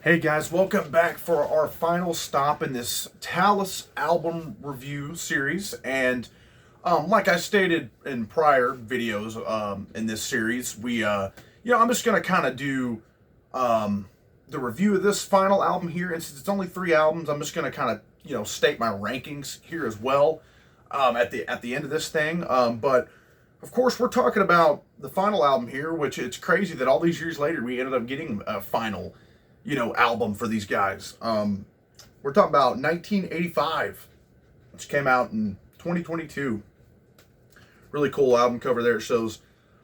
Hey guys, welcome back for our final stop in this Talas album review series. And like I stated in prior videos in this series, I'm just gonna kind of do the review of this final album here. And since it's only 3 albums, I'm just gonna kind of state my rankings here as well at the end of this thing. But of course, we're talking about the final album here, which it's crazy that all these years later we ended up getting a final album for these guys. We're talking about 1985, which came out in 2022. Really cool album cover there. It shows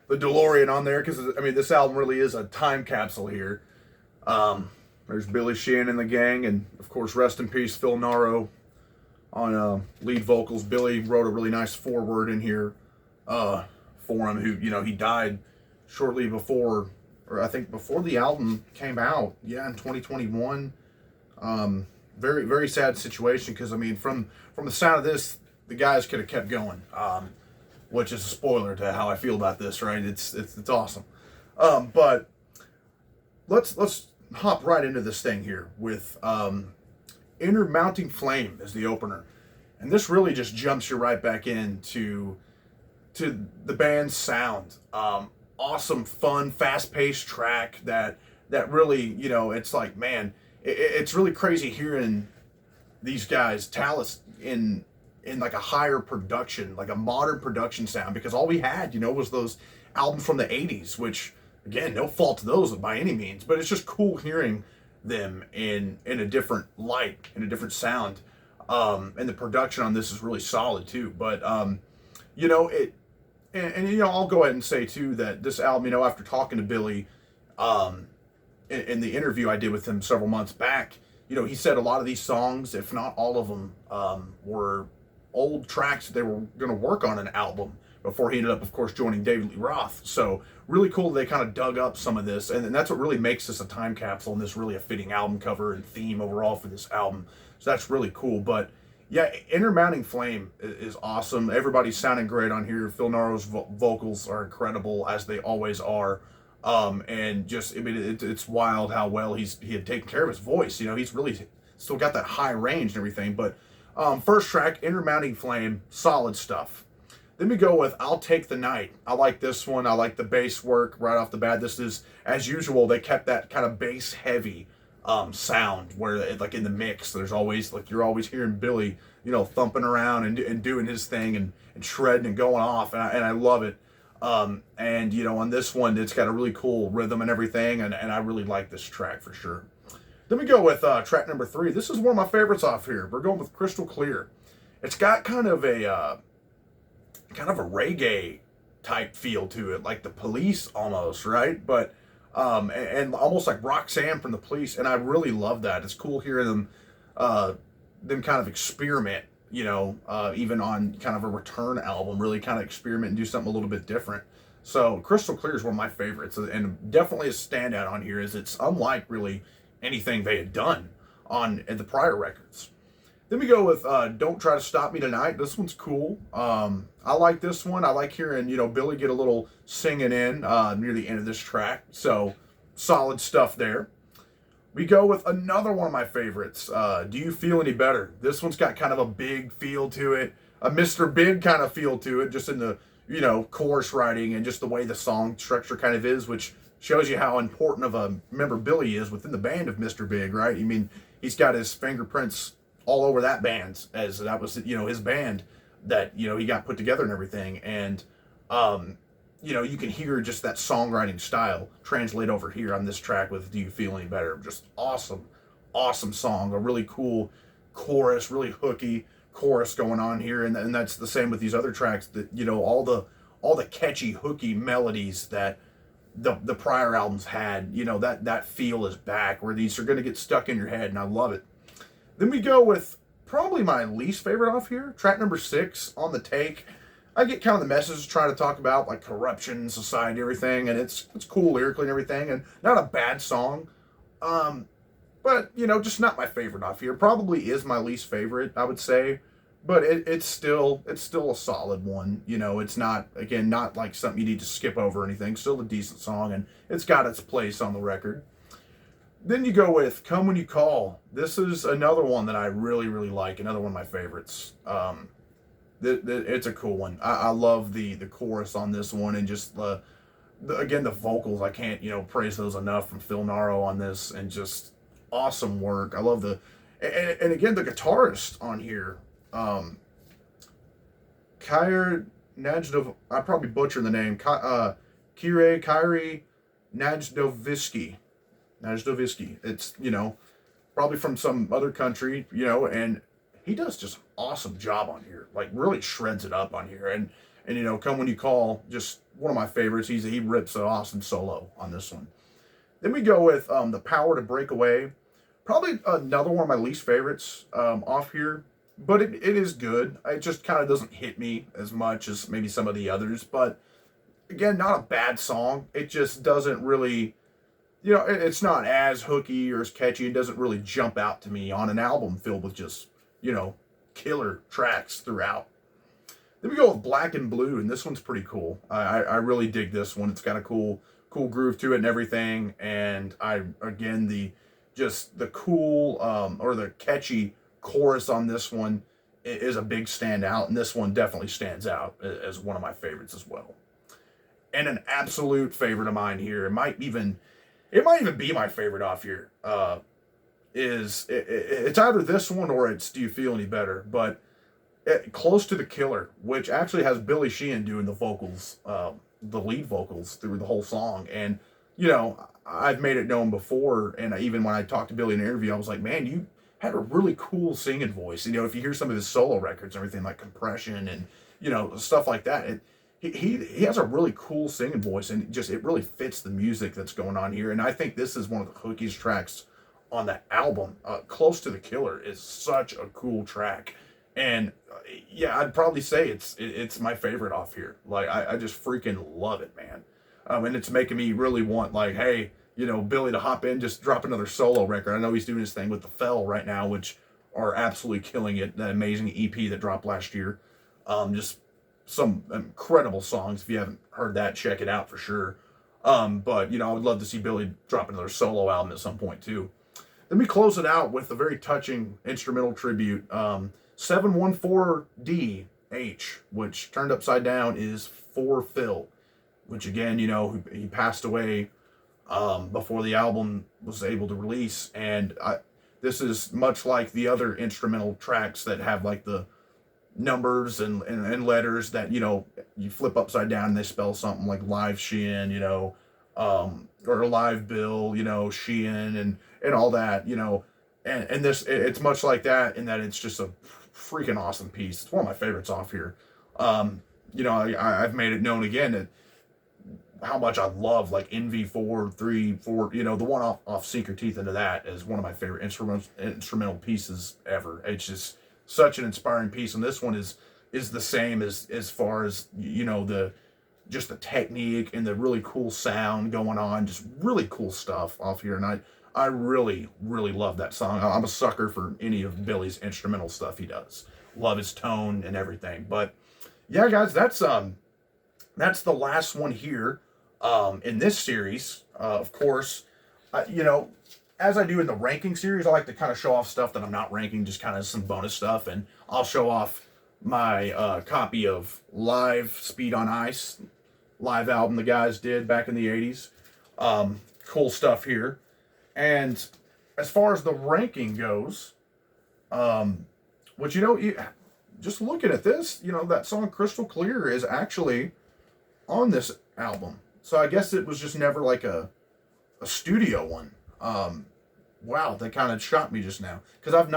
the DeLorean on there because, I mean, this album really is a time capsule here. There's Billy Sheehan and the gang, and of course, rest in peace, Phil Naro on lead vocals. Billy wrote a really nice foreword in here for him, who, he died shortly before, or I think before the album came out, in 2021. Very, very sad situation because, I mean, from the sound of this, the guys could have kept going, which is a spoiler to how I feel about this, right? It's awesome. But let's hop right into this thing here with Inner Mounting Flame as the opener. And this really just jumps you right back into the band's sound. Awesome, fun, fast-paced track that really, it's like, man, it's really crazy hearing these guys, Talas, in like a higher production, like a modern production sound, because all we had, was those albums from the 80s, which, again, no fault to those by any means, but it's just cool hearing them in a different light, in a different sound. And the production on this is really solid, too. But, I'll go ahead and say too that this album, after talking to Billy, in the interview I did with him several months back, he said a lot of these songs, if not all of them, were old tracks that they were going to work on an album before he ended up, of course, joining David Lee Roth. So really cool they kind of dug up some of this, and that's what really makes this a time capsule, and this really a fitting album cover and theme overall for this album. So that's really cool. But yeah, Inner Mounting Flame is awesome. Everybody's sounding great on here. Phil Naro's vocals are incredible, as they always are. And just, I mean, it's wild how well he had taken care of his voice. He's really still got that high range and everything. But first track, Inner Mounting Flame, solid stuff. Then we go with I'll Take the Night. I like this one. I like the bass work right off the bat. This is, as usual, they kept that kind of bass heavy sound where, like, in the mix, there's always, like, you're always hearing Billy, thumping around and doing his thing and shredding and going off, and I love it. And on this one, it's got a really cool rhythm and everything, and I really like this track for sure. Then we go with track number 3. This is one of my favorites off here. We're going with Crystal Clear. It's got kind of a reggae type feel to it, like the Police almost, right? But and almost like Roxanne from the Police, and I really love that. It's cool hearing them kind of experiment, even on kind of a return album, really kind of experiment and do something a little bit different. So Crystal Clear is one of my favorites, and definitely a standout on here, as it's unlike really anything they had done on the prior records. Then we go with Don't Try to Stop Me Tonight. This one's cool. I like this one. I like hearing, Billy get a little singing in near the end of this track. So, solid stuff there. We go with another one of my favorites, Do You Feel Any Better? This one's got kind of a big feel to it, a Mr. Big kind of feel to it, just in the, chorus writing and just the way the song structure kind of is, which shows you how important of a member Billy is within the band of Mr. Big, right? I mean, he's got his fingerprints all over that band, as that was, his band that, he got put together and everything. And, you can hear just that songwriting style translate over here on this track with Do You Feel Any Better? Just awesome song. A really cool chorus, really hooky chorus going on here. And that's the same with these other tracks that, all the catchy, hooky melodies that the prior albums had, that feel is back, where these are going to get stuck in your head, and I love it. Then we go with probably my least favorite off here, track number 6, On the Take. I get kind of the message trying to talk about, like, corruption, society, everything, and it's cool lyrically and everything, and not a bad song. But, just not my favorite off here. Probably is my least favorite, I would say. But it's still a solid one. It's not, again, not like something you need to skip over or anything. Still a decent song, and it's got its place on the record. Then you go with Come When You Call. This is another one that I really, really like. Another one of my favorites. It's a cool one. I love the chorus on this one, and just again, the vocals. I can't, praise those enough from Phil Naro on this, and just awesome work. I love and again, the guitarist on here, Kyrie Najdov, I probably butchered the name, Kyrie Najdovsky. Najdovsky. It's, probably from some other country, and he does just an awesome job on here. Like, really shreds it up on here. And Come When You Call, just one of my favorites. He rips an awesome solo on this one. Then we go with The Power to Break Away. Probably another one of my least favorites off here, but it is good. It just kind of doesn't hit me as much as maybe some of the others. But again, not a bad song. It just doesn't really, it's not as hooky or as catchy. It doesn't really jump out to me on an album filled with just, killer tracks throughout. Then we go with Black and Blue, and this one's pretty cool. I really dig this one. It's got a cool groove to it and everything. And the cool or the catchy chorus on this one is a big standout, and this one definitely stands out as one of my favorites as well. And an absolute favorite of mine here, it might even be my favorite off here. It's either this one or it's Do You Feel Any Better? But Close to the Killer, which actually has Billy Sheehan doing the vocals, the lead vocals through the whole song. And I've made it known before, and even when I talked to Billy in an interview, I was like, man, you had a really cool singing voice. If you hear some of his solo records and everything, like Compression and stuff like that, he has a really cool singing voice, and it really fits the music that's going on here. And I think this is one of the hookiest tracks on the album. Close to the Killer is such a cool track, and I'd probably say it's my favorite off here. Like, I just freaking love it, man. And it's making me really want, like, hey, Billy to hop in, just drop another solo record. I know he's doing his thing with the Fell right now, which are absolutely killing it. That amazing EP that dropped last year. Just some incredible songs. If you haven't heard that, check it out for sure. But I would love to see Billy drop another solo album at some point too. Then we close it out with a very touching instrumental tribute. 714DH, which turned upside down is for Phil, which again, he passed away before the album was able to release. And this is much like the other instrumental tracks that have like the numbers and letters that, you flip upside down and they spell something like Live Sheehan, or Live Bill, Sheehan and all that, and this, it's much like that in that it's just a freaking awesome piece. It's one of my favorites off here. I've made it known again that how much I love like NV4, 3, 4, the one off Sink Your Teeth Into That is one of my favorite instrumental pieces ever. It's just such an inspiring piece, and this one is the same as far as the technique and the really cool sound going on, just really cool stuff off here. And I really, really love that song. I'm a sucker for any of Billy's instrumental stuff he does. Love his tone and everything. But yeah, guys, that's the last one here in this series. Of course, as I do in the ranking series, I like to kind of show off stuff that I'm not ranking, just kind of some bonus stuff. And I'll show off my copy of Live Speed on Ice, live album the guys did back in the 80s. Cool stuff here. And as far as the ranking goes, which, just looking at this, that song Crystal Clear is actually on this album. So I guess it was just never like a studio one. Wow, that kind of shocked me just now. Because I've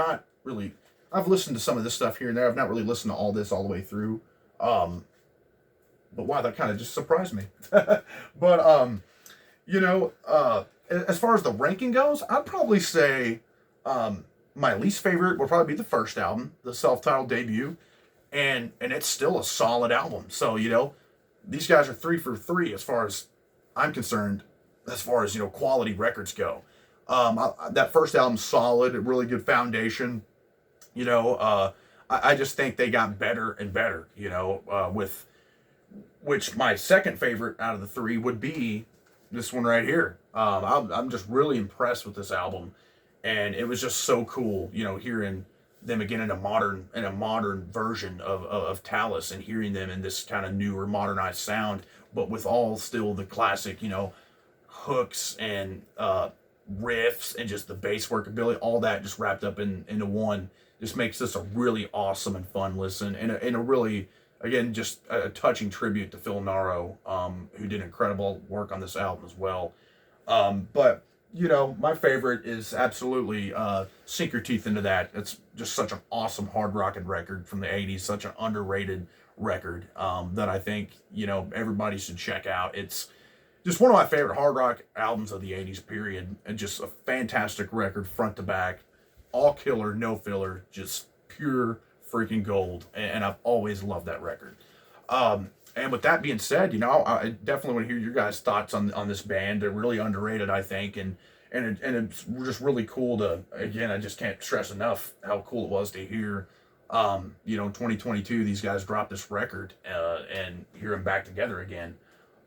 listened to some of this stuff here and there. I've not really listened to all this all the way through. But wow, that kind of just surprised me. But, as far as the ranking goes, I'd probably say my least favorite would probably be the first album, the self-titled debut. And it's still a solid album. So, these guys are 3 for 3 as far as I'm concerned, as far as, quality records go. That first album's solid, a really good foundation. I just think they got better and better, with which my second favorite out of the 3 would be this one right here. I'm just really impressed with this album, and it was just so cool, hearing them again in a modern version of Talas, and hearing them in this kind of newer, modernized sound, but with all still the classic, hooks and riffs and just the bass workability, all that just wrapped up into one. Just makes this a really awesome and fun listen, and a really, again, just a touching tribute to Phil Naro, who did incredible work on this album as well. But my favorite is absolutely Sink Your Teeth Into That. It's just such an awesome hard rocking record from the 80s, such an underrated record that I think, everybody should check out. It's just one of my favorite hard rock albums of the 80s, period. And just a fantastic record, front to back. All killer, no filler, just pure freaking gold. And I've always loved that record. And with that being said, I definitely want to hear your guys' thoughts on this band. They're really underrated, I think, and it's just really cool to, again, I just can't stress enough how cool it was to hear, in 2022 these guys dropped this record and hear them back together again.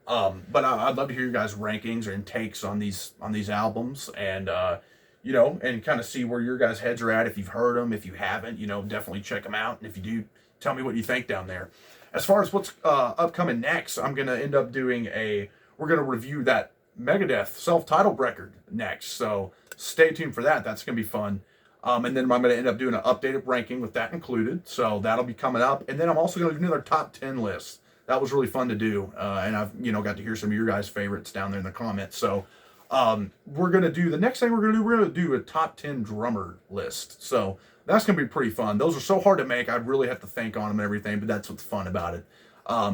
But I'd love to hear your guys' rankings and takes on these albums, and and kind of see where your guys' heads are at. If you've heard them, if you haven't, definitely check them out, and if you do, tell me what you think down there. As far as what's upcoming next, I'm going to end up we're going to review that Megadeth self-titled record next. So stay tuned for that. That's going to be fun. And then I'm going to end up doing an updated ranking with that included. So that'll be coming up. And then I'm also going to do another top 10 list. That was really fun to do. And I've, got to hear some of your guys' favorites down there in the comments. So we're going to do, the next thing we're going to do a top 10 drummer list. So that's going to be pretty fun. Those are so hard to make. I'd really have to think on them and everything, but that's what's fun about it.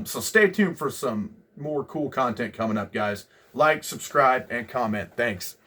So stay tuned for some more cool content coming up, guys. Like, subscribe, and comment. Thanks.